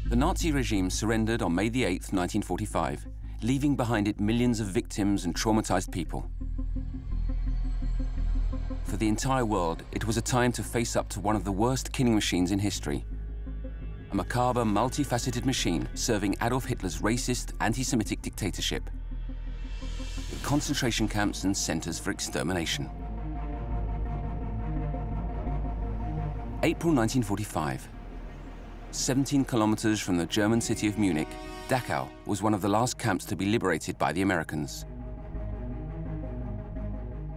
The Nazi regime surrendered on May 8, 1945, leaving behind it millions of victims and traumatized people. For the entire world, it was a time to face up to one of the worst killing machines in history. A macabre, multifaceted machine serving Adolf Hitler's racist, anti-Semitic dictatorship. In concentration camps and centers for extermination. April 1945. 17 kilometers from the German city of Munich, Dachau was one of the last camps to be liberated by the Americans.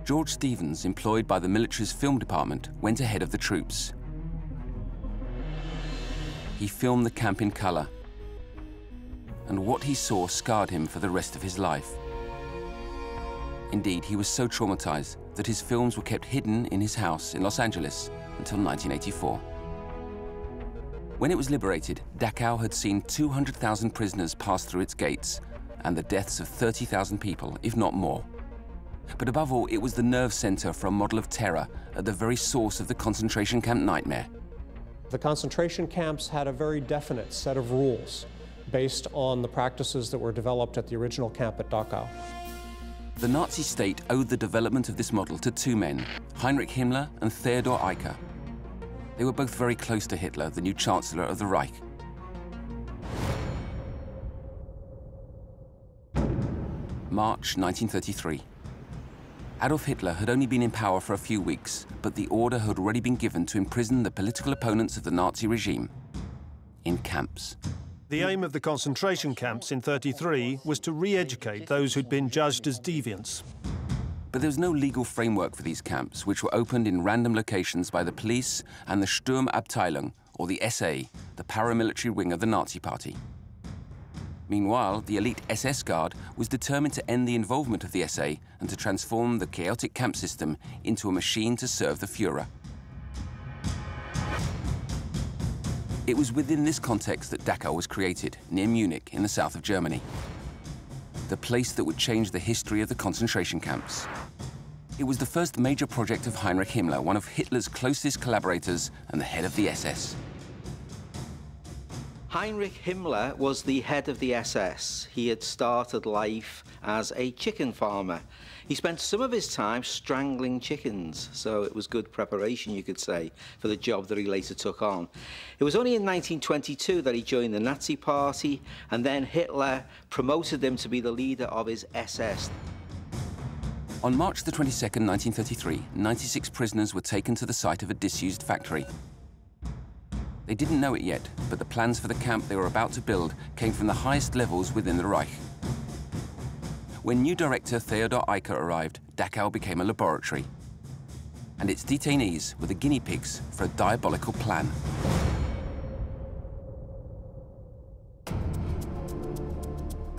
George Stevens, employed by the military's film department, went ahead of the troops. He filmed the camp in color, and what he saw scarred him for the rest of his life. Indeed, he was so traumatized that his films were kept hidden in his house in Los Angeles until 1984. When it was liberated, Dachau had seen 200,000 prisoners pass through its gates and the deaths of 30,000 people, if not more. But above all, it was the nerve center for a model of terror at the very source of the concentration camp nightmare. The concentration camps had a very definite set of rules based on the practices that were developed at the original camp at Dachau. The Nazi state owed the development of this model to two men, Heinrich Himmler and Theodor Eicher. They were both very close to Hitler, the new Chancellor of the Reich. March 1933. Adolf Hitler had only been in power for a few weeks, but the order had already been given to imprison the political opponents of the Nazi regime in camps. The aim of the concentration camps in '33 was to re-educate those who'd been judged as deviants. But there was no legal framework for these camps, which were opened in random locations by the police and the Sturmabteilung, or the SA, the paramilitary wing of the Nazi Party. Meanwhile, the elite SS Guard was determined to end the involvement of the SA and to transform the chaotic camp system into a machine to serve the Führer. It was within this context that Dachau was created, near Munich, in the south of Germany. The place that would change the history of the concentration camps. It was the first major project of Heinrich Himmler, one of Hitler's closest collaborators and the head of the SS. Heinrich Himmler was the head of the SS. He had started life as a chicken farmer. He spent some of his time strangling chickens, so it was good preparation, you could say, for the job that he later took on. It was only in 1922 that he joined the Nazi Party, and then Hitler promoted him to be the leader of his SS. On March the 22nd, 1933, 96 prisoners were taken to the site of a disused factory. They didn't know it yet, but the plans for the camp they were about to build came from the highest levels within the Reich. When new director Theodor Eicher arrived, Dachau became a laboratory, and its detainees were the guinea pigs for a diabolical plan.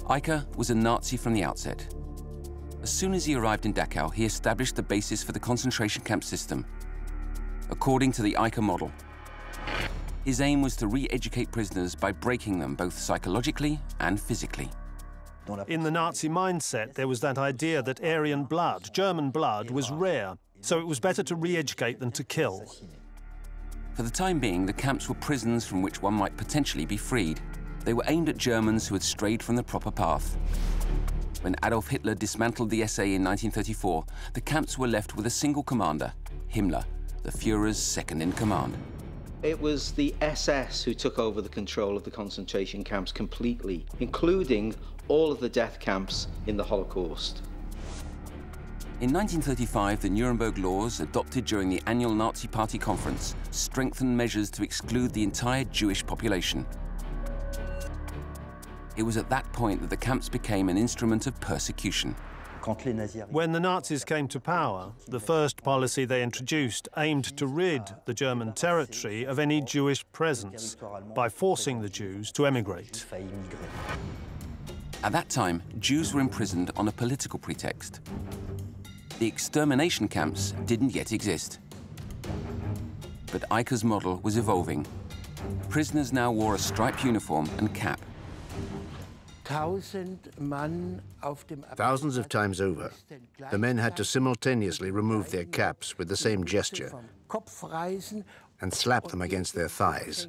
Eicher was a Nazi from the outset. As soon as he arrived in Dachau, he established the basis for the concentration camp system, according to the Eicher model. His aim was to re-educate prisoners by breaking them both psychologically and physically. In the Nazi mindset, there was that idea that Aryan blood, German blood, was rare, so it was better to re-educate than to kill. For the time being, the camps were prisons from which one might potentially be freed. They were aimed at Germans who had strayed from the proper path. When Adolf Hitler dismantled the SA in 1934, the camps were left with a single commander, Himmler, the Führer's second-in-command. It was the SS who took over the control of the concentration camps completely, including all of the death camps in the Holocaust. In 1935, the Nuremberg laws, adopted during the annual Nazi Party conference, strengthened measures to exclude the entire Jewish population. It was at that point that the camps became an instrument of persecution. When the Nazis came to power, the first policy they introduced aimed to rid the German territory of any Jewish presence by forcing the Jews to emigrate. At that time, Jews were imprisoned on a political pretext. The extermination camps didn't yet exist. But Eicher's model was evolving. Prisoners now wore a striped uniform and cap. Thousands of times over, the men had to simultaneously remove their caps with the same gesture and slap them against their thighs.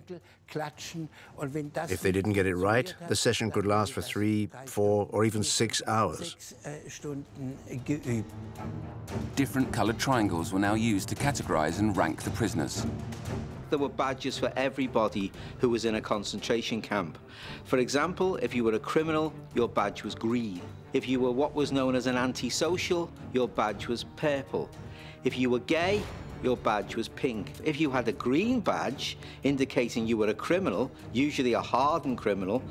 If they didn't get it right, the session could last for 3, 4, or even 6 hours. Different colored triangles were now used to categorize and rank the prisoners. There were badges for everybody who was in a concentration camp. For example, if you were a criminal, your badge was green. If you were what was known as an antisocial, your badge was purple. If you were gay, your badge was pink. If you had a green badge indicating you were a criminal, usually a hardened criminal,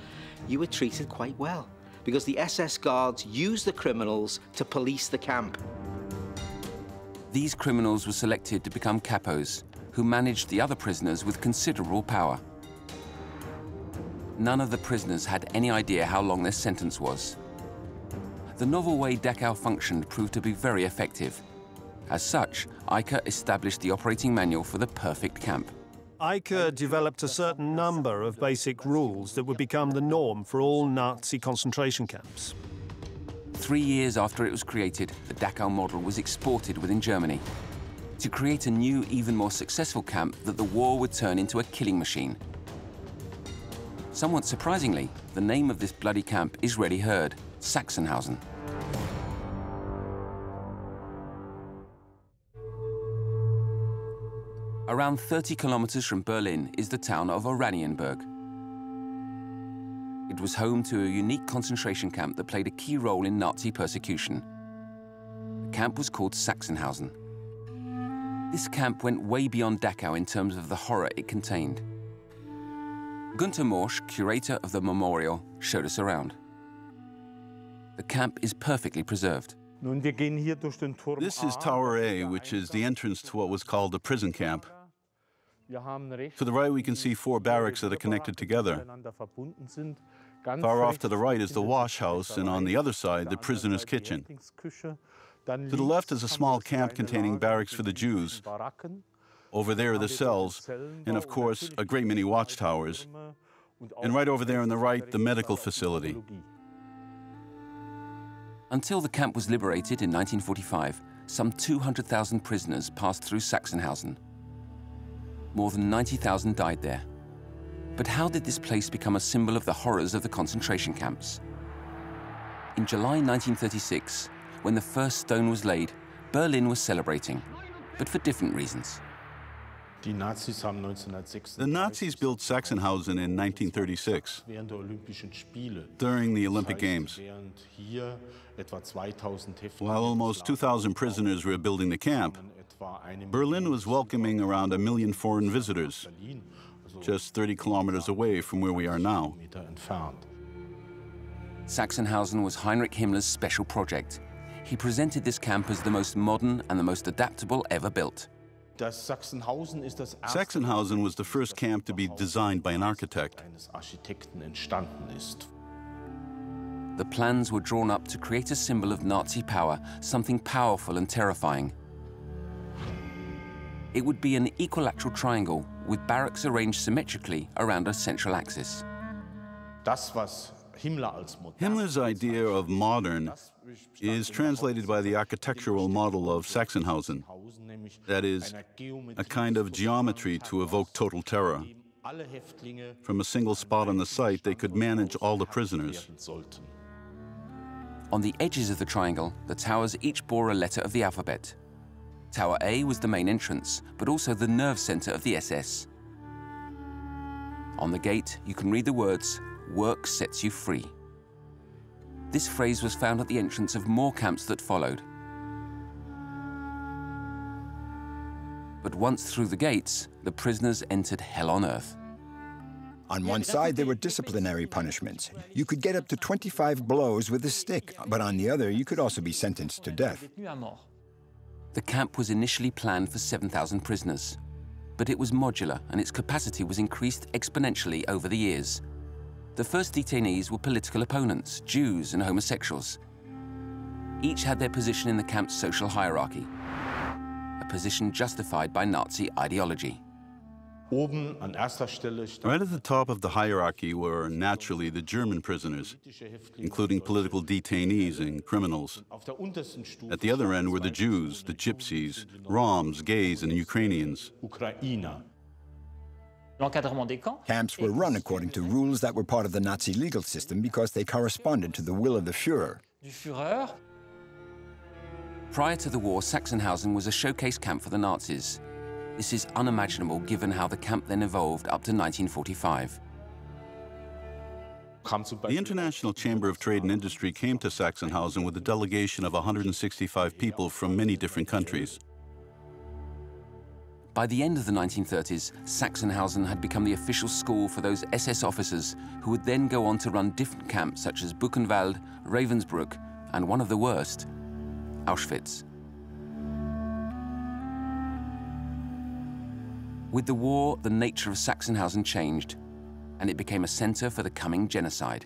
you were treated quite well because the SS guards used the criminals to police the camp. These criminals were selected to become capos, who managed the other prisoners with considerable power. None of the prisoners had any idea how long their sentence was. The novel way Dachau functioned proved to be very effective. As such, Eicke established the operating manual for the perfect camp. Eicke developed a certain number of basic rules that would become the norm for all Nazi concentration camps. 3 years after it was created, the Dachau model was exported within Germany to create a new, even more successful camp that the war would turn into a killing machine. Somewhat surprisingly, the name of this bloody camp is rarely heard, Sachsenhausen. Around 30 kilometers from Berlin is the town of Oranienburg. It was home to a unique concentration camp that played a key role in Nazi persecution. The camp was called Sachsenhausen. This camp went way beyond Dachau in terms of the horror it contained. Günter Morsch, curator of the memorial, showed us around. The camp is perfectly preserved. This is Tower A, which is the entrance to what was called the prison camp. To the right, we can see 4 barracks that are connected together. Far off to the right is the wash house, and on the other side, the prisoner's kitchen. To the left is a small camp containing barracks for the Jews. Over there are the cells, and of course, a great many watchtowers. And right over there on the right, the medical facility. Until the camp was liberated in 1945, some 200,000 prisoners passed through Sachsenhausen. More than 90,000 died there. But how did this place become a symbol of the horrors of the concentration camps? In July 1936, when the first stone was laid, Berlin was celebrating, but for different reasons. The Nazis built Sachsenhausen in 1936, during the Olympic Games. While almost 2,000 prisoners were building the camp, Berlin was welcoming around 1 million foreign visitors, just 30 kilometers away from where we are now. Sachsenhausen was Heinrich Himmler's special project. He presented this camp as the most modern and the most adaptable ever built. Sachsenhausen was the first camp to be designed by an architect. The plans were drawn up to create a symbol of Nazi power, something powerful and terrifying. It would be an equilateral triangle with barracks arranged symmetrically around a central axis. Himmler's idea of modern is translated by the architectural model of Sachsenhausen. That is, a kind of geometry to evoke total terror. From a single spot on the site, they could manage all the prisoners. On the edges of the triangle, the towers each bore a letter of the alphabet. Tower A was the main entrance, but also the nerve center of the SS. On the gate, you can read the words, "Work sets you free." This phrase was found at the entrance of more camps that followed. But once through the gates, the prisoners entered hell on earth. On one side, there were disciplinary punishments. You could get up to 25 blows with a stick, but on the other, you could also be sentenced to death. The camp was initially planned for 7,000 prisoners, but it was modular and its capacity was increased exponentially over the years. The first detainees were political opponents, Jews and homosexuals. Each had their position in the camp's social hierarchy, a position justified by Nazi ideology. Right at the top of the hierarchy were naturally the German prisoners, including political detainees and criminals. At the other end were the Jews, the Gypsies, Roms, gays, and Ukrainians. Camps were run according to rules that were part of the Nazi legal system because they corresponded to the will of the Führer. Prior to the war, Sachsenhausen was a showcase camp for the Nazis. This is unimaginable given how the camp then evolved up to 1945. The International Chamber of Trade and Industry came to Sachsenhausen with a delegation of 165 people from many different countries. By the end of the 1930s, Sachsenhausen had become the official school for those SS officers who would then go on to run different camps such as Buchenwald, Ravensbrück, and one of the worst, Auschwitz. With the war, the nature of Sachsenhausen changed, and it became a center for the coming genocide.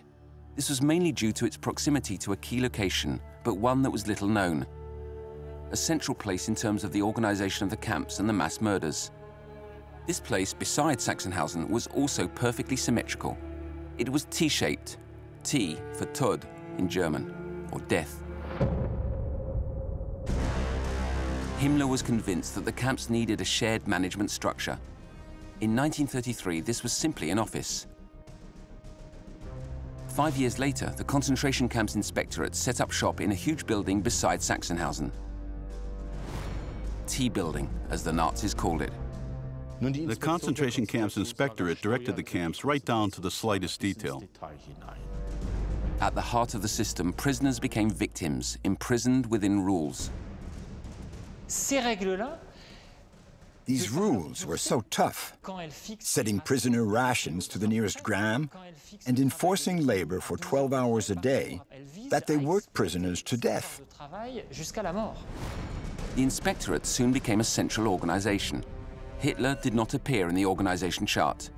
This was mainly due to its proximity to a key location, but one that was little known. A central place in terms of the organization of the camps and the mass murders. This place, beside Sachsenhausen, was also perfectly symmetrical. It was T-shaped, T for Tod in German, or death. Himmler was convinced that the camps needed a shared management structure. In 1933, this was simply an office. 5 years later, the concentration camps inspectorate set up shop in a huge building beside Sachsenhausen. T-building, as the Nazis called it. The concentration camps inspectorate directed the camps right down to the slightest detail. At the heart of the system, prisoners became victims, imprisoned within rules. These rules were so tough, setting prisoner rations to the nearest gram and enforcing labor for 12 hours a day, that they worked prisoners to death. The inspectorate soon became a central organization. Hitler did not appear in the organization chart,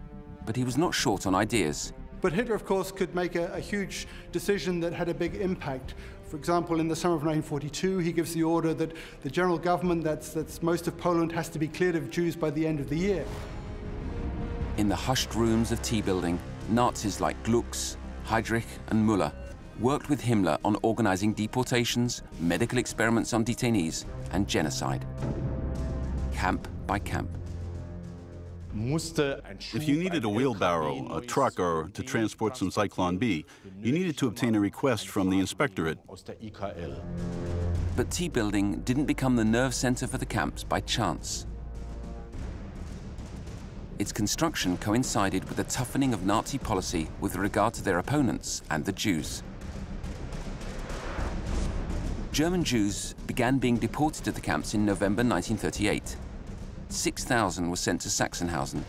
but he was not short on ideas. But Hitler, of course, could make a huge decision that had a big impact. For example, in the summer of 1942, he gives the order that the general government, that's most of Poland, has to be cleared of Jews by the end of the year. In the hushed rooms of T-building, Nazis like Glucks, Heydrich, and Müller worked with Himmler on organizing deportations, medical experiments on detainees, and genocide. Camp by camp. If you needed a wheelbarrow, a truck, or to transport some Zyklon B, you needed to obtain a request from the inspectorate. But T-building didn't become the nerve center for the camps by chance. Its construction coincided with the toughening of Nazi policy with regard to their opponents and the Jews. German Jews began being deported to the camps in November 1938. 6,000 were sent to Sachsenhausen,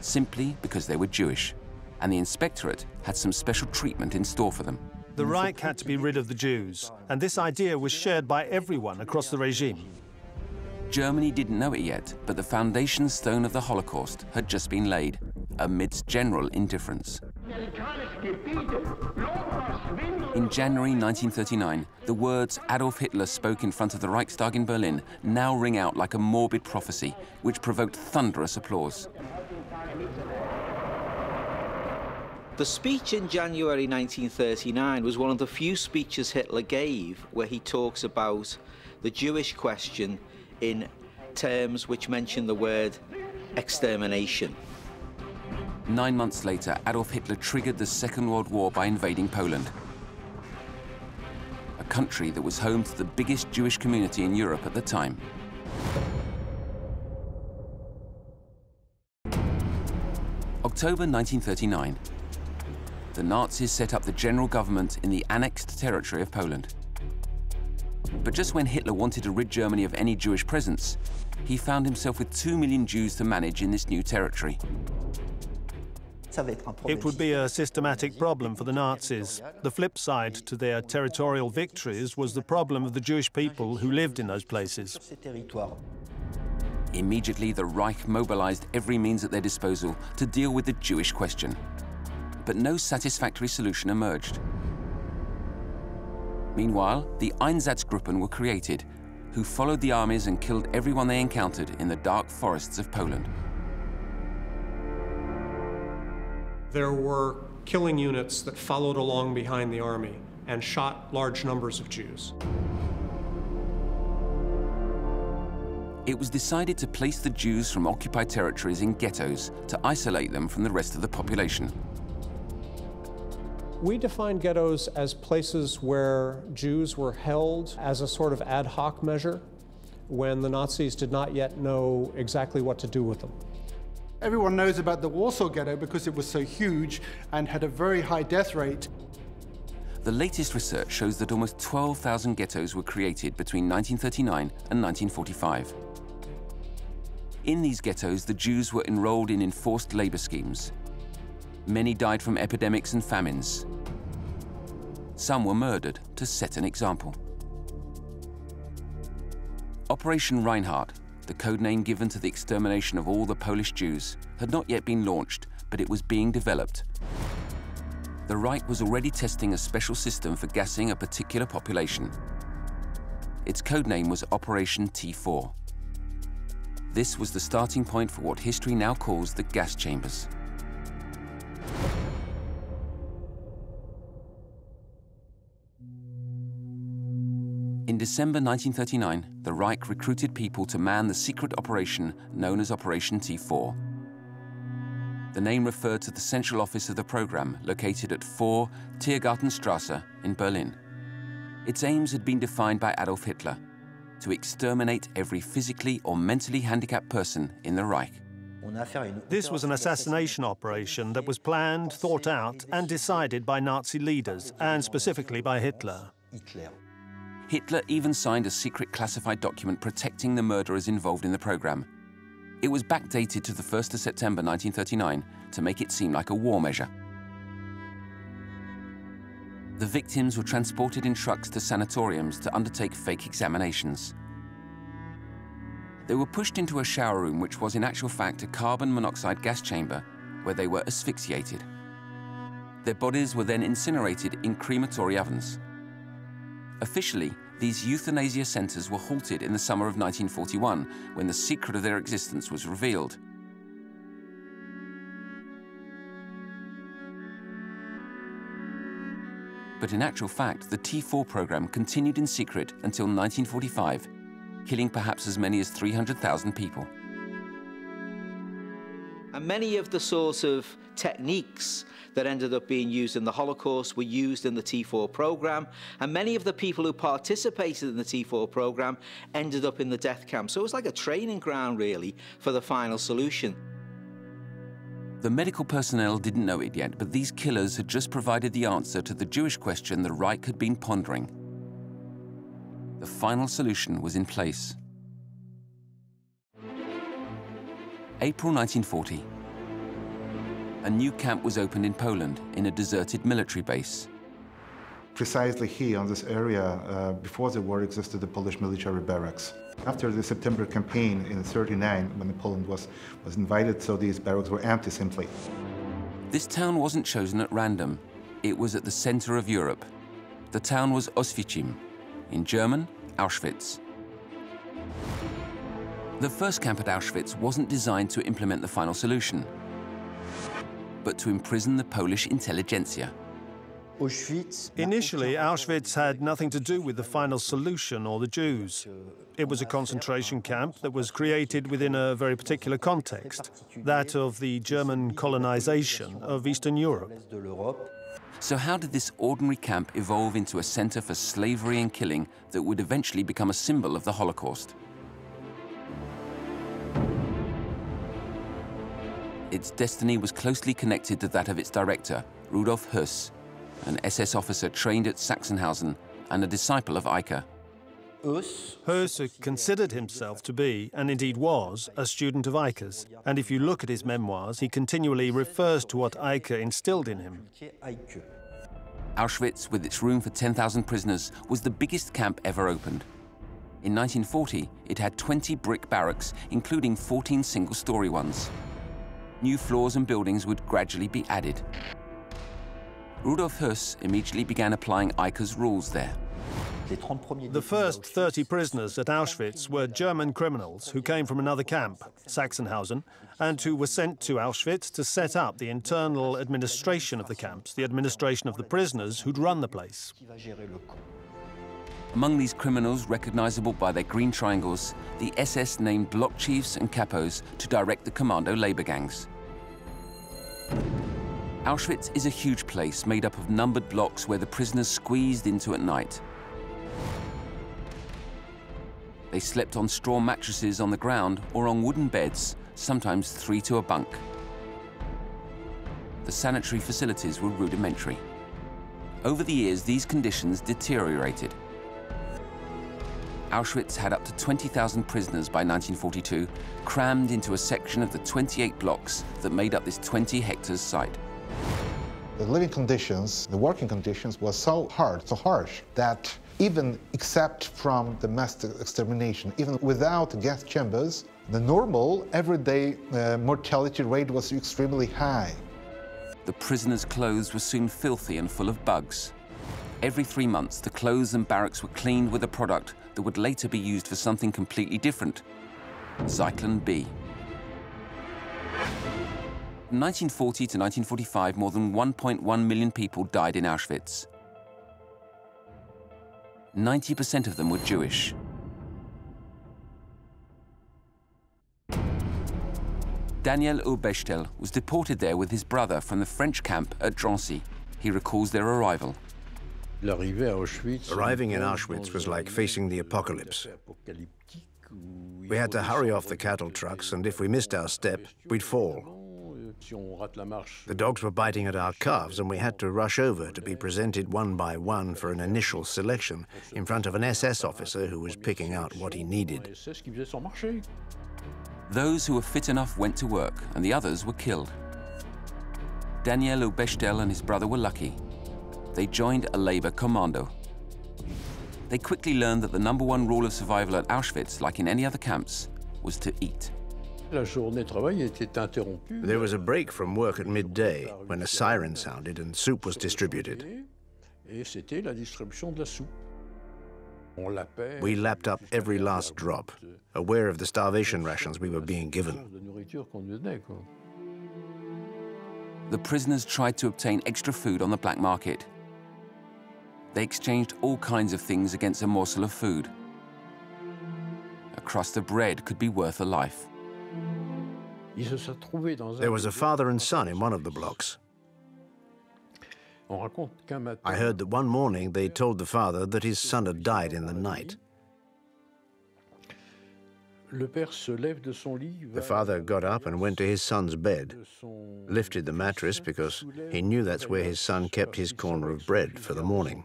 simply because they were Jewish, and the inspectorate had some special treatment in store for them. The Reich had to be rid of the Jews, and this idea was shared by everyone across the regime. Germany didn't know it yet, but the foundation stone of the Holocaust had just been laid, amidst general indifference. In January 1939, the words Adolf Hitler spoke in front of the Reichstag in Berlin now ring out like a morbid prophecy, which provoked thunderous applause. The speech in January 1939 was one of the few speeches Hitler gave where he talks about the Jewish question in terms which mention the word extermination. 9 months later, Adolf Hitler triggered the Second World War by invading Poland, a country that was home to the biggest Jewish community in Europe at the time. October 1939. The Nazis set up the general government in the annexed territory of Poland. But just when Hitler wanted to rid Germany of any Jewish presence, he found himself with 2 million Jews to manage in this new territory. It would be a systematic problem for the Nazis. The flip side to their territorial victories was the problem of the Jewish people who lived in those places. Immediately, the Reich mobilized every means at their disposal to deal with the Jewish question. But no satisfactory solution emerged. Meanwhile, the Einsatzgruppen were created, who followed the armies and killed everyone they encountered in the dark forests of Poland. There were killing units that followed along behind the army and shot large numbers of Jews. It was decided to place the Jews from occupied territories in ghettos to isolate them from the rest of the population. We define ghettos as places where Jews were held as a sort of ad hoc measure when the Nazis did not yet know exactly what to do with them. Everyone knows about the Warsaw Ghetto because it was so huge and had a very high death rate. The latest research shows that almost 12,000 ghettos were created between 1939 and 1945. In these ghettos, the Jews were enrolled in enforced labor schemes. Many died from epidemics and famines. Some were murdered to set an example. Operation Reinhardt, the code name given to the extermination of all the Polish Jews, had not yet been launched, but it was being developed. The Reich was already testing a special system for gassing a particular population. Its code name was Operation T4. This was the starting point for what history now calls the gas chambers. In December 1939, the Reich recruited people to man the secret operation known as Operation T4. The name referred to the central office of the program, located at 4 Tiergartenstrasse in Berlin. Its aims had been defined by Adolf Hitler: to exterminate every physically or mentally handicapped person in the Reich. This was an assassination operation that was planned, thought out, and decided by Nazi leaders, and specifically by Hitler. Hitler even signed a secret classified document protecting the murderers involved in the program. It was backdated to the 1st of September 1939 to make it seem like a war measure. The victims were transported in trucks to sanatoriums to undertake fake examinations. They were pushed into a shower room, which was in actual fact a carbon monoxide gas chamber, where they were asphyxiated. Their bodies were then incinerated in crematory ovens. Officially, these euthanasia centers were halted in the summer of 1941, when the secret of their existence was revealed. But in actual fact, the T4 program continued in secret until 1945, killing perhaps as many as 300,000 people. And many of the sorts of techniques that ended up being used in the Holocaust were used in the T4 program, and many of the people who participated in the T4 program ended up in the death camp. So it was like a training ground, really, for the final solution. The medical personnel didn't know it yet, but these killers had just provided the answer to the Jewish question the Reich had been pondering. The final solution was in place. April 1940. A new camp was opened in Poland, in a deserted military base. Precisely here, on this area, before the war existed the Polish military barracks. After the September campaign in '39, when Poland was invaded, so these barracks were empty simply. This town wasn't chosen at random. It was at the center of Europe. The town was Oswiecim, in German, Auschwitz. The first camp at Auschwitz wasn't designed to implement the final solution, but to imprison the Polish intelligentsia. Initially, Auschwitz had nothing to do with the final solution or the Jews. It was a concentration camp that was created within a very particular context, that of the German colonization of Eastern Europe. So how did this ordinary camp evolve into a center for slavery and killing that would eventually become a symbol of the Holocaust? Its destiny was closely connected to that of its director, Rudolf Höss, an SS officer trained at Sachsenhausen and a disciple of Eicher. Höss considered himself to be, and indeed was, a student of Eicher's. And if you look at his memoirs, he continually refers to what Eicher instilled in him. Auschwitz, with its room for 10,000 prisoners, was the biggest camp ever opened. In 1940, it had 20 brick barracks, including 14 single-story ones. New floors and buildings would gradually be added. Rudolf Höss immediately began applying Eicher's rules there. The first 30 prisoners at Auschwitz were German criminals who came from another camp, Sachsenhausen, and who were sent to Auschwitz to set up the internal administration of the camps, the administration of the prisoners who'd run the place. Among these criminals recognizable by their green triangles, the SS named block chiefs and capos to direct the commando labor gangs. Auschwitz is a huge place made up of numbered blocks where the prisoners squeezed into at night. They slept on straw mattresses on the ground or on wooden beds, sometimes 3 to a bunk. The sanitary facilities were rudimentary. Over the years, these conditions deteriorated. Auschwitz had up to 20,000 prisoners by 1942, crammed into a section of the 28 blocks that made up this 20 hectares site. The living conditions, the working conditions were so hard, so harsh, that even except from the mass extermination, even without gas chambers, the normal, everyday mortality rate was extremely high. The prisoners' clothes were soon filthy and full of bugs. Every 3 months, the clothes and barracks were cleaned with a product that would later be used for something completely different, Zyklon B. From 1940 to 1945, more than 1.1 million people died in Auschwitz. 90% of them were Jewish. Daniel Urbechtel was deported there with his brother from the French camp at Drancy. He recalls their arrival. Arriving in Auschwitz was like facing the apocalypse. We had to hurry off the cattle trucks, and if we missed our step, we'd fall. The dogs were biting at our calves, and we had to rush over to be presented one by one for an initial selection in front of an SS officer who was picking out what he needed. Those who were fit enough went to work, and the others were killed. Daniel Urbechtel and his brother were lucky. They joined a labor commando. They quickly learned that the #1 rule of survival at Auschwitz, like in any other camps, was to eat. There was a break from work at midday when a siren sounded and soup was distributed. We lapped up every last drop, aware of the starvation rations we were being given. The prisoners tried to obtain extra food on the black market. They exchanged all kinds of things against a morsel of food. A crust of bread could be worth a life. There was a father and son in one of the blocks. I heard that one morning they told the father that his son had died in the night. The father got up and went to his son's bed, lifted the mattress because he knew that's where his son kept his corner of bread for the morning.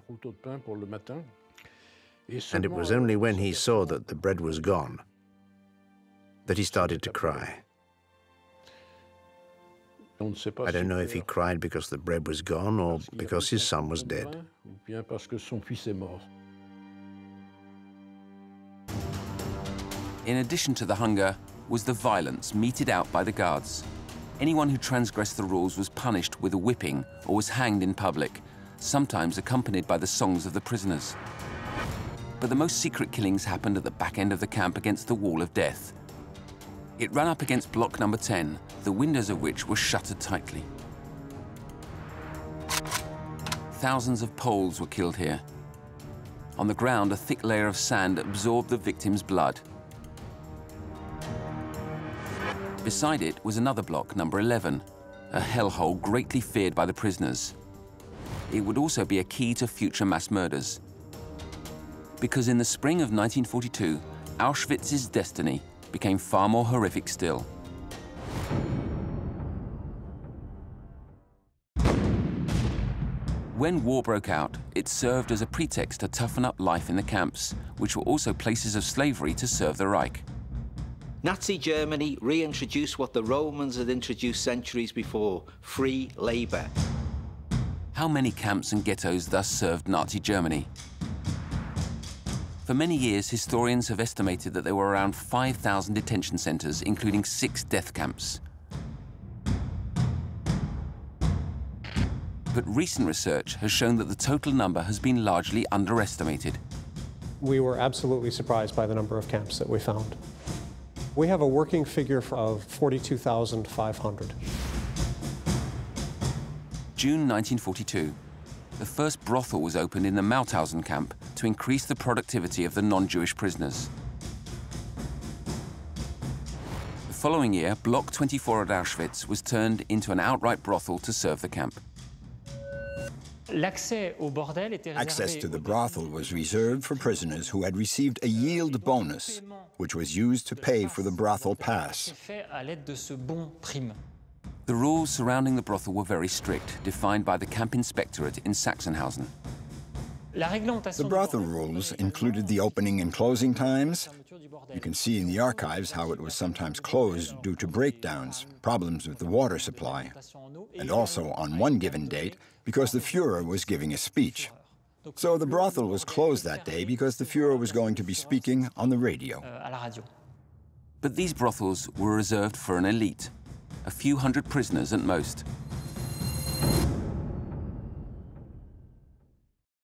And it was only when he saw that the bread was gone that he started to cry. I don't know if he cried because the bread was gone or because his son was dead. In addition to the hunger was the violence meted out by the guards. Anyone who transgressed the rules was punished with a whipping or was hanged in public, sometimes accompanied by the songs of the prisoners. But the most secret killings happened at the back end of the camp against the wall of death. It ran up against block number 10, the windows of which were shuttered tightly. Thousands of Poles were killed here. On the ground, a thick layer of sand absorbed the victims' blood. Beside it was another block, number 11, a hellhole greatly feared by the prisoners. It would also be a key to future mass murders. Because in the spring of 1942, Auschwitz's destiny became far more horrific still. When war broke out, it served as a pretext to toughen up life in the camps, which were also places of slavery to serve the Reich. Nazi Germany reintroduced what the Romans had introduced centuries before, free labor. How many camps and ghettos thus served Nazi Germany? For many years, historians have estimated that there were around 5,000 detention centers, including 6 death camps. But recent research has shown that the total number has been largely underestimated. We were absolutely surprised by the number of camps that we found. We have a working figure of 42,500. June 1942. The first brothel was opened in the Mauthausen camp to increase the productivity of the non-Jewish prisoners. The following year, Block 24 at Auschwitz was turned into an outright brothel to serve the camp. Access to the brothel was reserved for prisoners who had received a yield bonus, which was used to pay for the brothel pass. The rules surrounding the brothel were very strict, defined by the camp inspectorate in Sachsenhausen. The brothel rules included the opening and closing times. You can see in the archives how it was sometimes closed due to breakdowns, problems with the water supply, and also on one given date because the Führer was giving a speech. So the brothel was closed that day because the Führer was going to be speaking on the radio. But these brothels were reserved for an elite, a few hundred prisoners at most.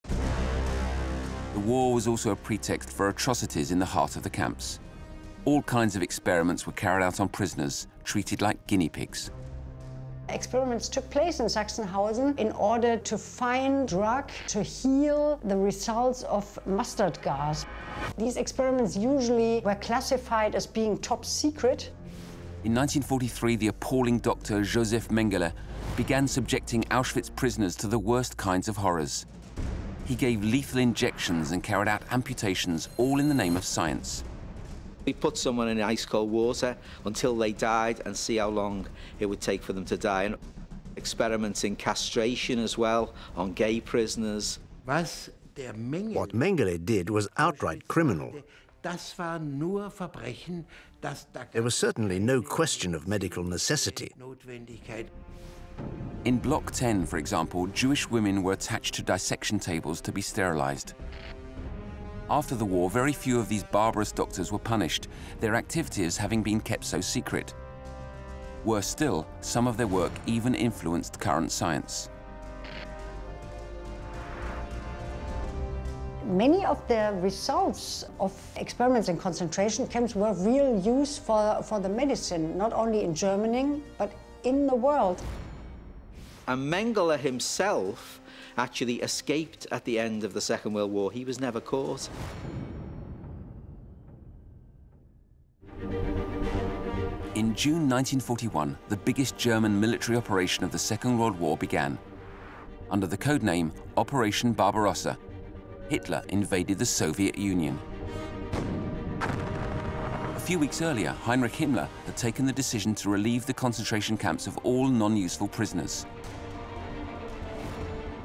The war was also a pretext for atrocities in the heart of the camps. All kinds of experiments were carried out on prisoners, treated like guinea pigs. Experiments took place in Sachsenhausen in order to find drug to heal the results of mustard gas. These experiments usually were classified as being top secret. In 1943, the appalling doctor Joseph Mengele began subjecting Auschwitz prisoners to the worst kinds of horrors. He gave lethal injections and carried out amputations, all in the name of science. We put someone in ice cold water until they died and see how long it would take for them to die. And experiments in castration as well on gay prisoners. What Mengele did was outright criminal. There was certainly no question of medical necessity. In Block 10, for example, Jewish women were attached to dissection tables to be sterilized. After the war, very few of these barbarous doctors were punished, their activities having been kept so secret. Worse still, some of their work even influenced current science. Many of the results of experiments in concentration camps were real use for the medicine, not only in Germany, but in the world. And Mengele himself actually escaped at the end of the Second World War. He was never caught. In June 1941, the biggest German military operation of the Second World War began. Under the codename Operation Barbarossa, Hitler invaded the Soviet Union. A few weeks earlier, Heinrich Himmler had taken the decision to relieve the concentration camps of all non-useful prisoners.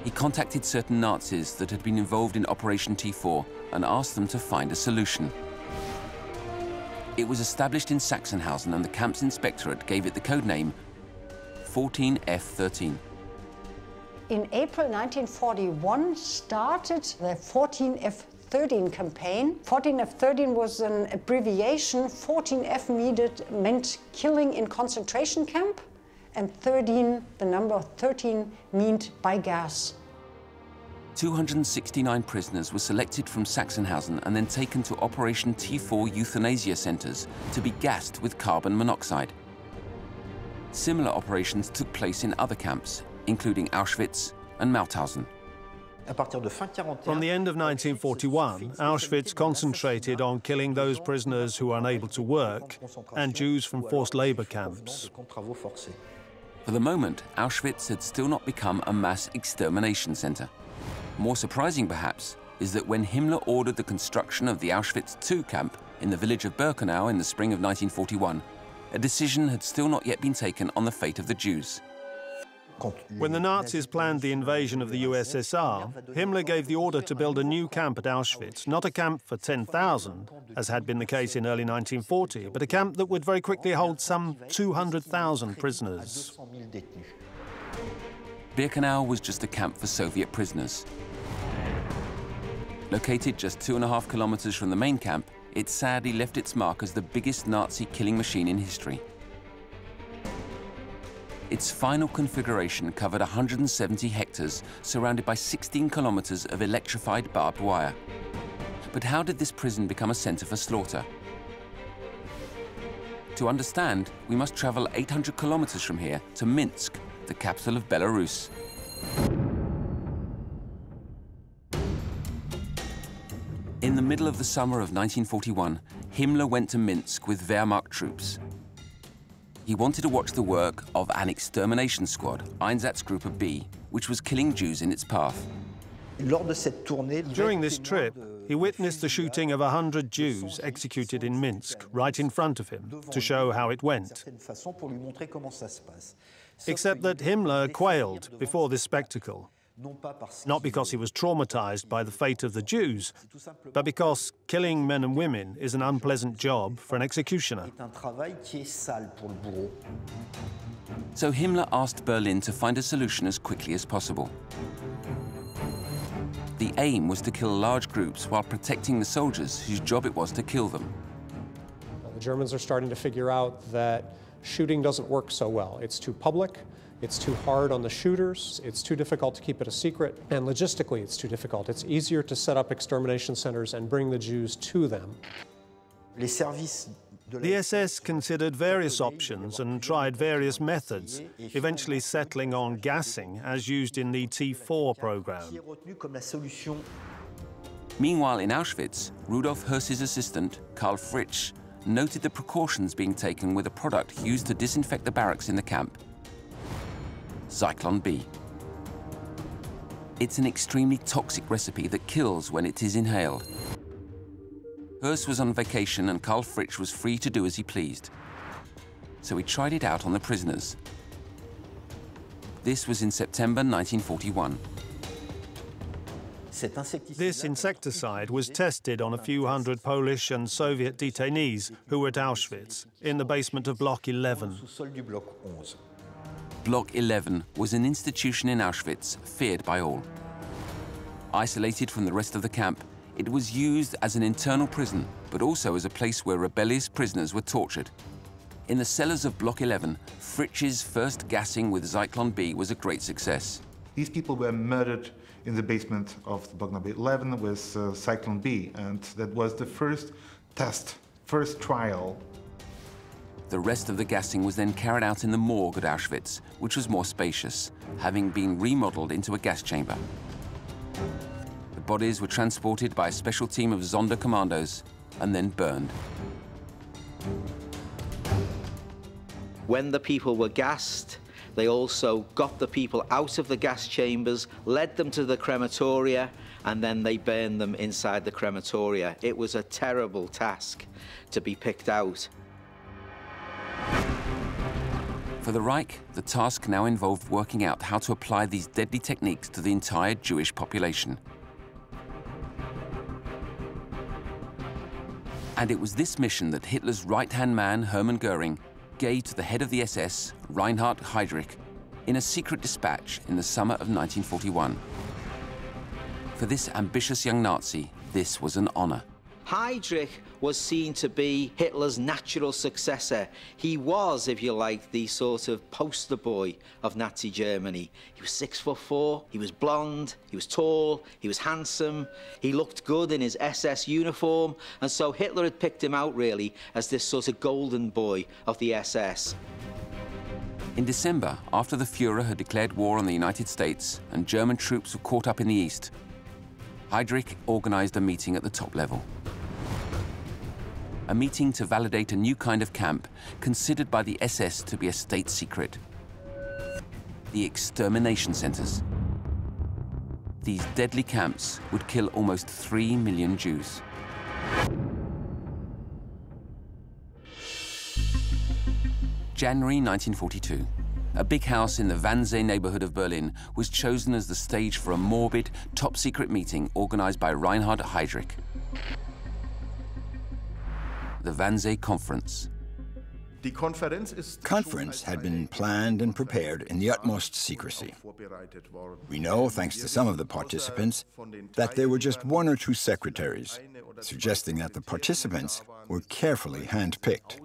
He contacted certain Nazis that had been involved in Operation T4 and asked them to find a solution. It was established in Sachsenhausen, and the camp's inspectorate gave it the codename 14F13. In April 1941 started the 14F13 campaign. 14F13 was an abbreviation. 14F meant killing in concentration camp, and 13, the number 13, meant by gas. 269 prisoners were selected from Sachsenhausen and then taken to Operation T4 euthanasia centers to be gassed with carbon monoxide. Similar operations took place in other camps, including Auschwitz and Mauthausen. From the end of 1941, Auschwitz concentrated on killing those prisoners who were unable to work and Jews from forced labor camps. For the moment, Auschwitz had still not become a mass extermination center. More surprising, perhaps, is that when Himmler ordered the construction of the Auschwitz II camp in the village of Birkenau in the spring of 1941, a decision had still not yet been taken on the fate of the Jews. When the Nazis planned the invasion of the USSR, Himmler gave the order to build a new camp at Auschwitz, not a camp for 10,000, as had been the case in early 1940, but a camp that would very quickly hold some 200,000 prisoners. Birkenau was just a camp for Soviet prisoners. Located just 2.5 kilometers from the main camp, it sadly left its mark as the biggest Nazi killing machine in history. Its final configuration covered 170 hectares, surrounded by 16 kilometers of electrified barbed wire. But how did this prison become a center for slaughter? To understand, we must travel 800 kilometers from here to Minsk, the capital of Belarus. middle of the summer of 1941, Himmler went to Minsk with Wehrmacht troops. He wanted to watch the work of an extermination squad, Einsatzgruppe B, which was killing Jews in its path. During this trip, he witnessed the shooting of 100 Jews executed in Minsk, right in front of him, to show how it went. Except that Himmler quailed before this spectacle. Not because he was traumatized by the fate of the Jews, but because killing men and women is an unpleasant job for an executioner. So Himmler asked Berlin to find a solution as quickly as possible. The aim was to kill large groups while protecting the soldiers whose job it was to kill them. The Germans are starting to figure out that shooting doesn't work so well. It's too public. It's too hard on the shooters, it's too difficult to keep it a secret, and logistically it's too difficult. It's easier to set up extermination centers and bring the Jews to them. The SS considered various options and tried various methods, eventually settling on gassing as used in the T4 program. Meanwhile, in Auschwitz, Rudolf Höss's assistant, Karl Fritsch, noted the precautions being taken with a product used to disinfect the barracks in the camp. Zyklon B. It's an extremely toxic recipe that kills when it is inhaled. Höss was on vacation and Karl Fritsch was free to do as he pleased. So he tried it out on the prisoners. This was in September 1941. This insecticide was tested on a few hundred Polish and Soviet detainees who were at Auschwitz, in the basement of Block 11. Block 11 was an institution in Auschwitz feared by all. Isolated from the rest of the camp, it was used as an internal prison, but also as a place where rebellious prisoners were tortured. In the cellars of Block 11, Fritsch's first gassing with Zyklon B was a great success. These people were murdered in the basement of Block number 11 with Zyklon B, and that was the first test, first trial. The rest of the gassing was then carried out in the morgue at Auschwitz, which was more spacious, having been remodeled into a gas chamber. The bodies were transported by a special team of Sonderkommandos and then burned. When the people were gassed, they also got the people out of the gas chambers, led them to the crematoria, and then they burned them inside the crematoria. It was a terrible task to be picked out. For the Reich, the task now involved working out how to apply these deadly techniques to the entire Jewish population. And it was this mission that Hitler's right-hand man, Hermann Göring, gave to the head of the SS, Reinhard Heydrich, in a secret dispatch in the summer of 1941. For this ambitious young Nazi, this was an honor. Heydrich was seen to be Hitler's natural successor. He was, if you like, the sort of poster boy of Nazi Germany. He was 6'4", he was blonde, he was tall, he was handsome, he looked good in his SS uniform, and so Hitler had picked him out, really, as this sort of golden boy of the SS. In December, after the Führer had declared war on the United States and German troops were caught up in the east, Heydrich organized a meeting at the top level. A meeting to validate a new kind of camp considered by the SS to be a state secret. The extermination centers. These deadly camps would kill almost 3 million Jews. January 1942. A big house in the Wannsee neighborhood of Berlin was chosen as the stage for a morbid, top-secret meeting organized by Reinhard Heydrich. The Wannsee Conference. The conference had been planned and prepared in the utmost secrecy. We know, thanks to some of the participants, that there were just 1 or 2 secretaries, suggesting that the participants were carefully handpicked.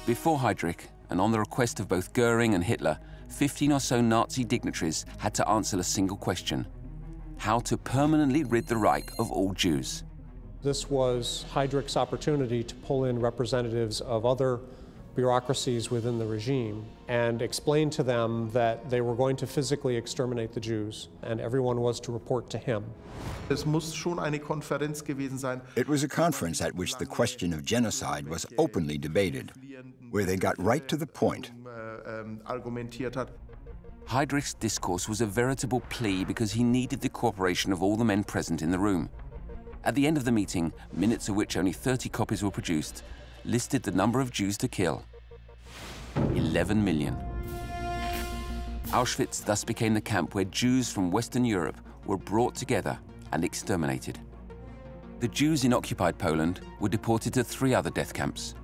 Before Heydrich, and on the request of both Göring and Hitler, 15 or so Nazi dignitaries had to answer a single question: how to permanently rid the Reich of all Jews. This was Heydrich's opportunity to pull in representatives of other bureaucracies within the regime and explained to them that they were going to physically exterminate the Jews, and everyone was to report to him. Es muss schon eine Konferenz gewesen sein. It was a conference at which the question of genocide was openly debated, where they got right to the point. Argumentiert hat. Heydrich's discourse was a veritable plea because he needed the cooperation of all the men present in the room. At the end of the meeting, minutes of which only 30 copies were produced, listed the number of Jews to kill: 11 million. Auschwitz thus became the camp where Jews from Western Europe were brought together and exterminated. The Jews in occupied Poland were deported to 3 other death camps.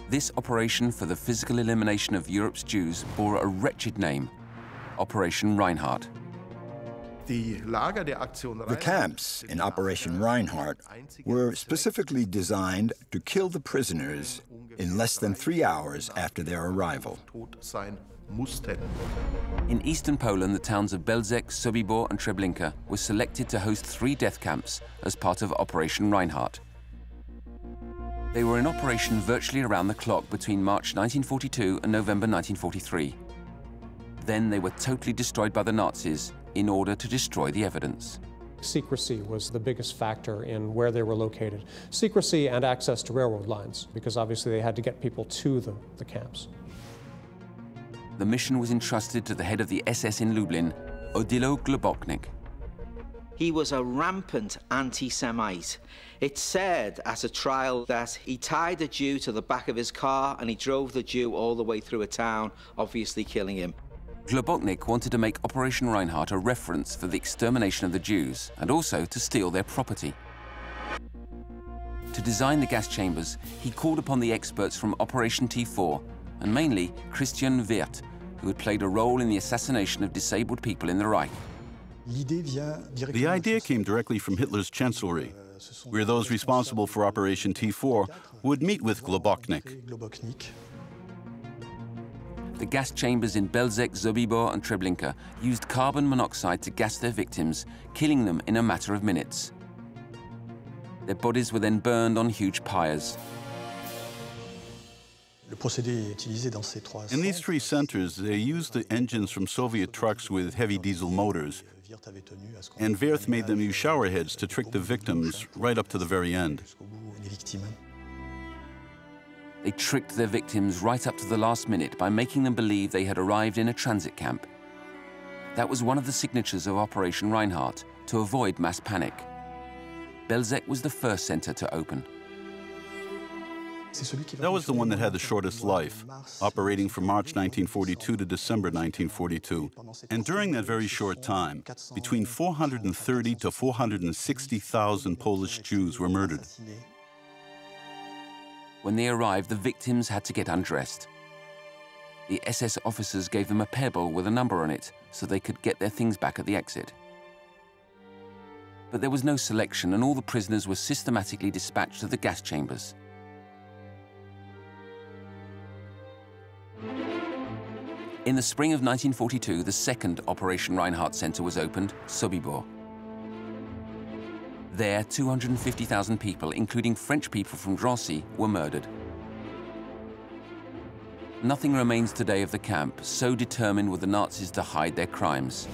This operation for the physical elimination of Europe's Jews bore a wretched name: Operation Reinhardt. The camps in Operation Reinhardt were specifically designed to kill the prisoners in less than 3 hours after their arrival. In eastern Poland, the towns of Belzec, Sobibor and Treblinka were selected to host 3 death camps as part of Operation Reinhardt. They were in operation virtually around the clock between March 1942 and November 1943. Then they were totally destroyed by the Nazis in order to destroy the evidence. Secrecy was the biggest factor in where they were located. Secrecy and access to railroad lines, because obviously they had to get people to the camps. The mission was entrusted to the head of the SS in Lublin, Odilo Globoknik. He was a rampant anti-Semite. It's said at a trial that he tied a Jew to the back of his car and he drove the Jew all the way through a town, obviously killing him. Globoknik wanted to make Operation Reinhardt a reference for the extermination of the Jews and also to steal their property. To design the gas chambers, he called upon the experts from Operation T4 and mainly Christian Wirth, who had played a role in the assassination of disabled people in the Reich. The idea came directly from Hitler's chancellery, where those responsible for Operation T4 would meet with Globoknik. The gas chambers in Belzec, Sobibor and Treblinka used carbon monoxide to gas their victims, killing them in a matter of minutes. Their bodies were then burned on huge pyres. In these 3 centers, they used the engines from Soviet trucks with heavy diesel motors, and Wirth made them use shower heads to trick the victims right up to the very end. They tricked their victims right up to the last minute by making them believe they had arrived in a transit camp. That was one of the signatures of Operation Reinhardt, to avoid mass panic. Belzec was the first center to open. That was the one that had the shortest life, operating from March 1942 to December 1942. And during that very short time, between 430 to 460,000 Polish Jews were murdered. When they arrived, the victims had to get undressed. The SS officers gave them a pebble with a number on it so they could get their things back at the exit. But there was no selection, and all the prisoners were systematically dispatched to the gas chambers. In the spring of 1942, the second Operation Reinhardt Center was opened, Sobibor. There, 250,000 people, including French people from Drancy, were murdered. Nothing remains today of the camp, so determined were the Nazis to hide their crimes.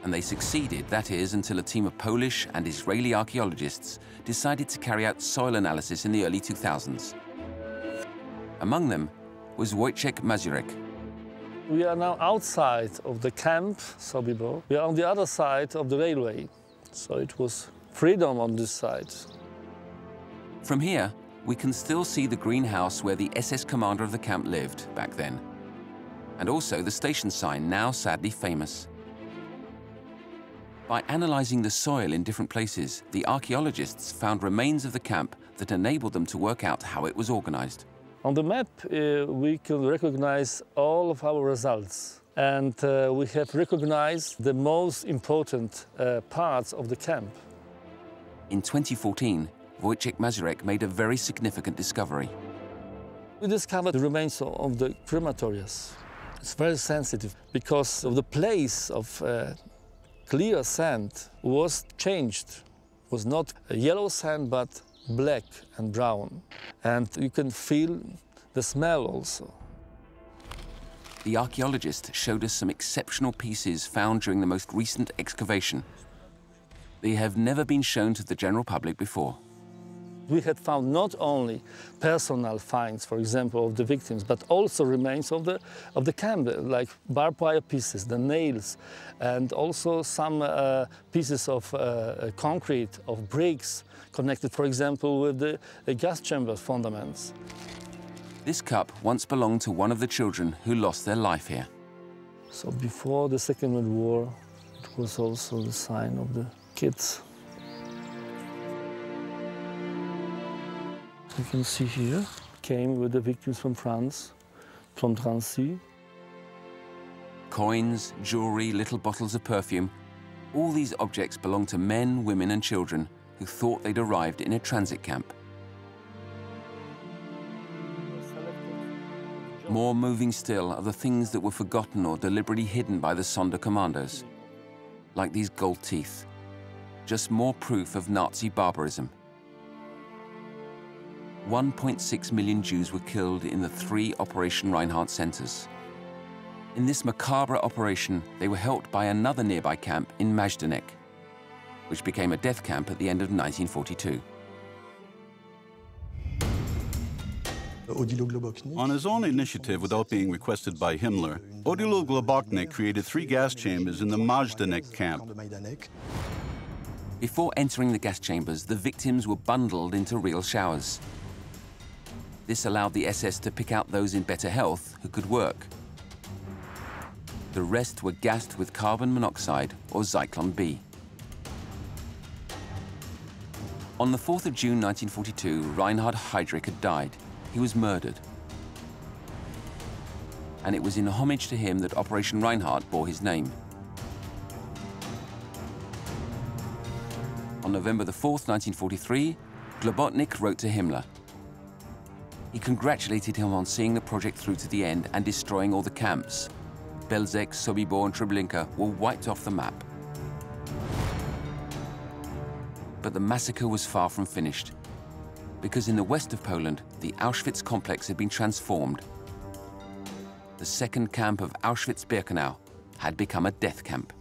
And they succeeded, that is, until a team of Polish and Israeli archaeologists decided to carry out soil analysis in the early 2000s. Among them was Wojciech Mazurek. We are now outside of the camp, Sobibor. We are on the other side of the railway. So it was freedom on this side. From here, we can still see the greenhouse where the SS commander of the camp lived back then. And also the station sign, now sadly famous. By analyzing the soil in different places, the archaeologists found remains of the camp that enabled them to work out how it was organized. On the map, we can recognize all of our results. And we have recognized the most important parts of the camp. In 2014, Wojciech Mazurek made a very significant discovery. We discovered the remains of the crematorias. It's very sensitive because of the place of clear sand was changed was not yellow sand, but black and brown. And you can feel the smell also. The archaeologist showed us some exceptional pieces found during the most recent excavation. They have never been shown to the general public before. We had found not only personal finds, for example, of the victims, but also remains of the camp, like barbed wire pieces, the nails, and also some pieces of concrete, of bricks, connected, for example, with the gas chamber fundaments. This cup once belonged to one of the children who lost their life here. So before the Second World War, it was also the sign of the kids. You can see here, came with the victims from France, from Drancy. Coins, jewelry, little bottles of perfume. All these objects belong to men, women and children who thought they'd arrived in a transit camp. More moving still are the things that were forgotten or deliberately hidden by the Sonder commandos, like these gold teeth. Just more proof of Nazi barbarism. 1.6 million Jews were killed in the 3 Operation Reinhardt centers. In this macabre operation, they were helped by another nearby camp in Majdanek, which became a death camp at the end of 1942. On his own initiative, without being requested by Himmler, Odilo Globoknik created 3 gas chambers in the Majdanek camp. Before entering the gas chambers, the victims were bundled into real showers. This allowed the SS to pick out those in better health who could work. The rest were gassed with carbon monoxide or Zyklon B. On the 4th of June 1942, Reinhard Heydrich had died. He was murdered. And it was in homage to him that Operation Reinhardt bore his name. On November the 4th, 1943, Globoknik wrote to Himmler. He congratulated him on seeing the project through to the end and destroying all the camps. Belzec, Sobibor and Treblinka were wiped off the map. But the massacre was far from finished, because in the west of Poland, the Auschwitz complex had been transformed. The second camp of Auschwitz-Birkenau had become a death camp.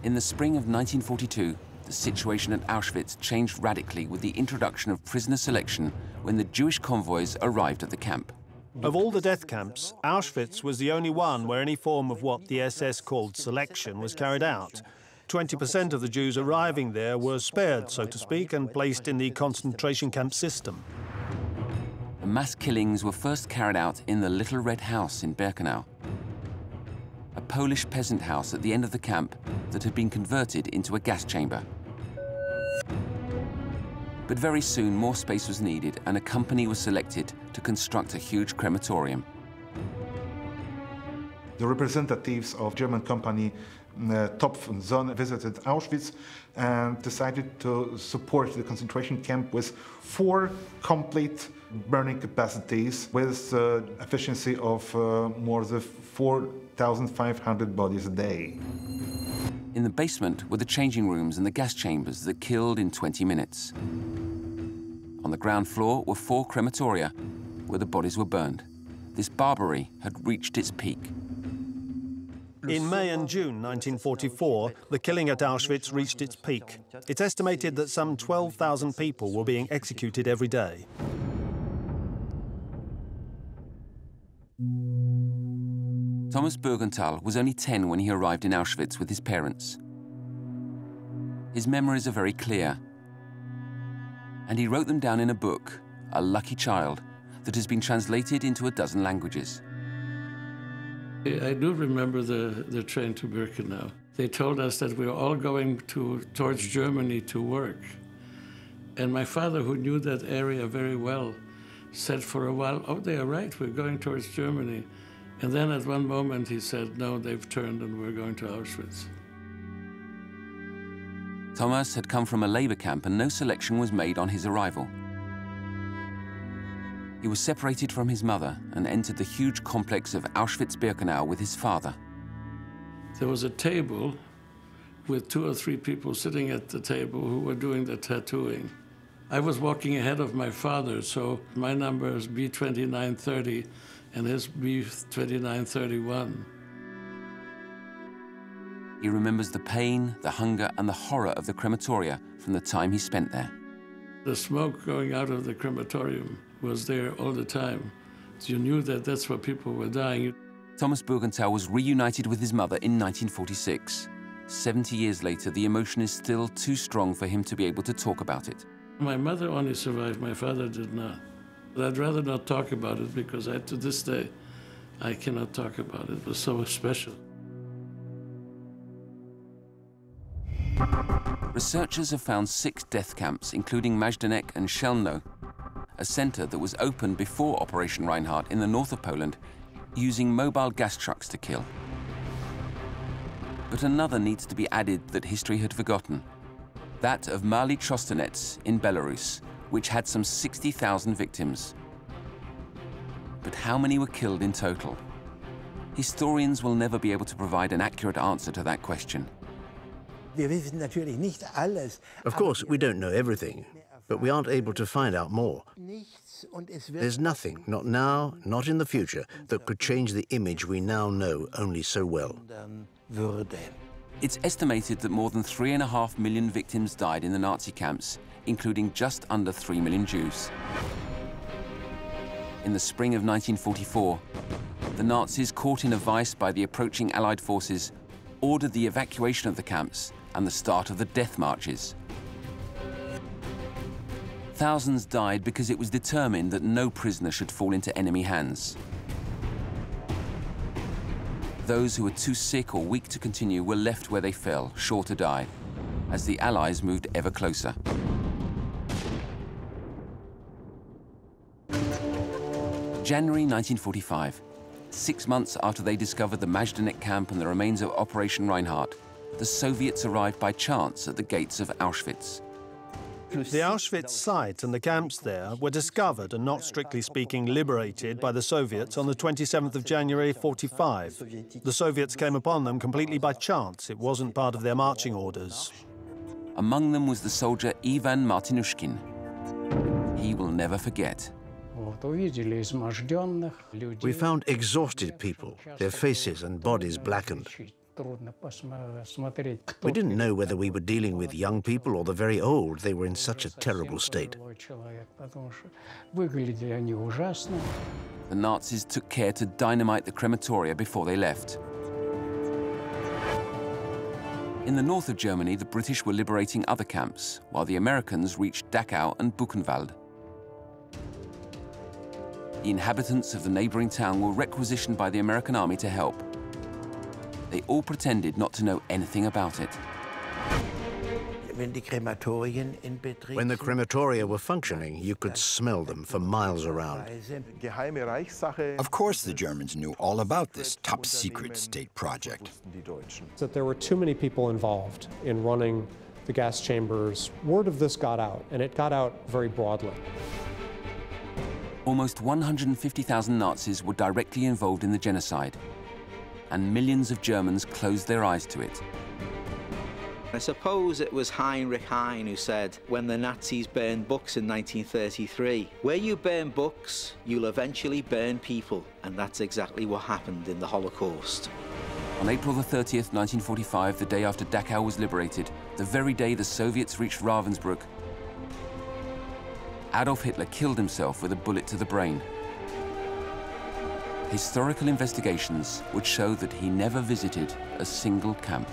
In the spring of 1942, the situation at Auschwitz changed radically with the introduction of prisoner selection when the Jewish convoys arrived at the camp. Of all the death camps, Auschwitz was the only one where any form of what the SS called selection was carried out. 20% of the Jews arriving there were spared, so to speak, and placed in the concentration camp system. The mass killings were first carried out in the Little Red House in Birkenau, a Polish peasant house at the end of the camp that had been converted into a gas chamber. But very soon more space was needed and a company was selected to construct a huge crematorium. The representatives of German company Topf-Zone visited Auschwitz and decided to support the concentration camp with 4 complete burning capacities with efficiency of more than 4,500 bodies a day. In the basement were the changing rooms and the gas chambers that killed in 20 minutes. On the ground floor were 4 crematoria where the bodies were burned. This barbarity had reached its peak. In May and June 1944, the killing at Auschwitz reached its peak. It's estimated that some 12,000 people were being executed every day. Thomas Bergenthal was only 10 when he arrived in Auschwitz with his parents. His memories are very clear, and he wrote them down in a book, A Lucky Child, that has been translated into a dozen languages. I do remember the train to Birkenau. They told us that we were all going towards Germany to work. And my father, who knew that area very well, said for a while, oh, they are right, we're going towards Germany. And then at one moment he said, no, they've turned and we're going to Auschwitz. Thomas had come from a labor camp and no selection was made on his arrival. He was separated from his mother and entered the huge complex of Auschwitz-Birkenau with his father. There was a table with 2 or 3 people sitting at the table who were doing the tattooing. I was walking ahead of my father, so my number is B2930 and his B2931. He remembers the pain, the hunger, and the horror of the crematoria from the time he spent there. The smoke going out of the crematorium was there all the time. So you knew that that's where people were dying. Thomas Burgenthal was reunited with his mother in 1946. 70 years later, the emotion is still too strong for him to be able to talk about it. My mother only survived, my father did not. But I'd rather not talk about it because to this day, I cannot talk about it. It was so special. Researchers have found 6 death camps, including Majdanek and Chelmno, a center that was opened before Operation Reinhardt in the north of Poland, using mobile gas trucks to kill. But another needs to be added that history had forgotten, that of Mali Trostenets in Belarus, which had some 60,000 victims. But how many were killed in total? Historians will never be able to provide an accurate answer to that question. Of course, we don't know everything, but we aren't able to find out more. There's nothing, not now, not in the future, that could change the image we now know only so well. It's estimated that more than 3.5 million victims died in the Nazi camps, including just under 3 million Jews. In the spring of 1944, the Nazis, caught in a vice by the approaching Allied forces, ordered the evacuation of the camps and the start of the death marches. Thousands died because it was determined that no prisoner should fall into enemy hands. Those who were too sick or weak to continue were left where they fell, sure to die, as the Allies moved ever closer. January 1945, 6 months after they discovered the Majdanek camp and the remains of Operation Reinhardt, the Soviets arrived by chance at the gates of Auschwitz. The Auschwitz site and the camps there were discovered and, not strictly speaking, liberated by the Soviets on the 27th of January 45. The Soviets came upon them completely by chance. It wasn't part of their marching orders. Among them was the soldier Ivan Martinushkin. He will never forget. We found exhausted people, their faces and bodies blackened. We didn't know whether we were dealing with young people or the very old. They were in such a terrible state. The Nazis took care to dynamite the crematoria before they left. In the north of Germany, the British were liberating other camps, while the Americans reached Dachau and Buchenwald. The inhabitants of the neighboring town were requisitioned by the American army to help. They all pretended not to know anything about it. When the crematoria were functioning, you could smell them for miles around. Of course the Germans knew all about this top-secret state project. That there were too many people involved in running the gas chambers. Word of this got out, and it got out very broadly. Almost 150,000 Nazis were directly involved in the genocide, and millions of Germans closed their eyes to it. I suppose it was Heinrich Heine who said, when the Nazis burned books in 1933, where you burn books, you'll eventually burn people. And that's exactly what happened in the Holocaust. On April the 30th, 1945, the day after Dachau was liberated, the very day the Soviets reached Ravensbrück, Adolf Hitler killed himself with a bullet to the brain. Historical investigations would show that he never visited a single camp.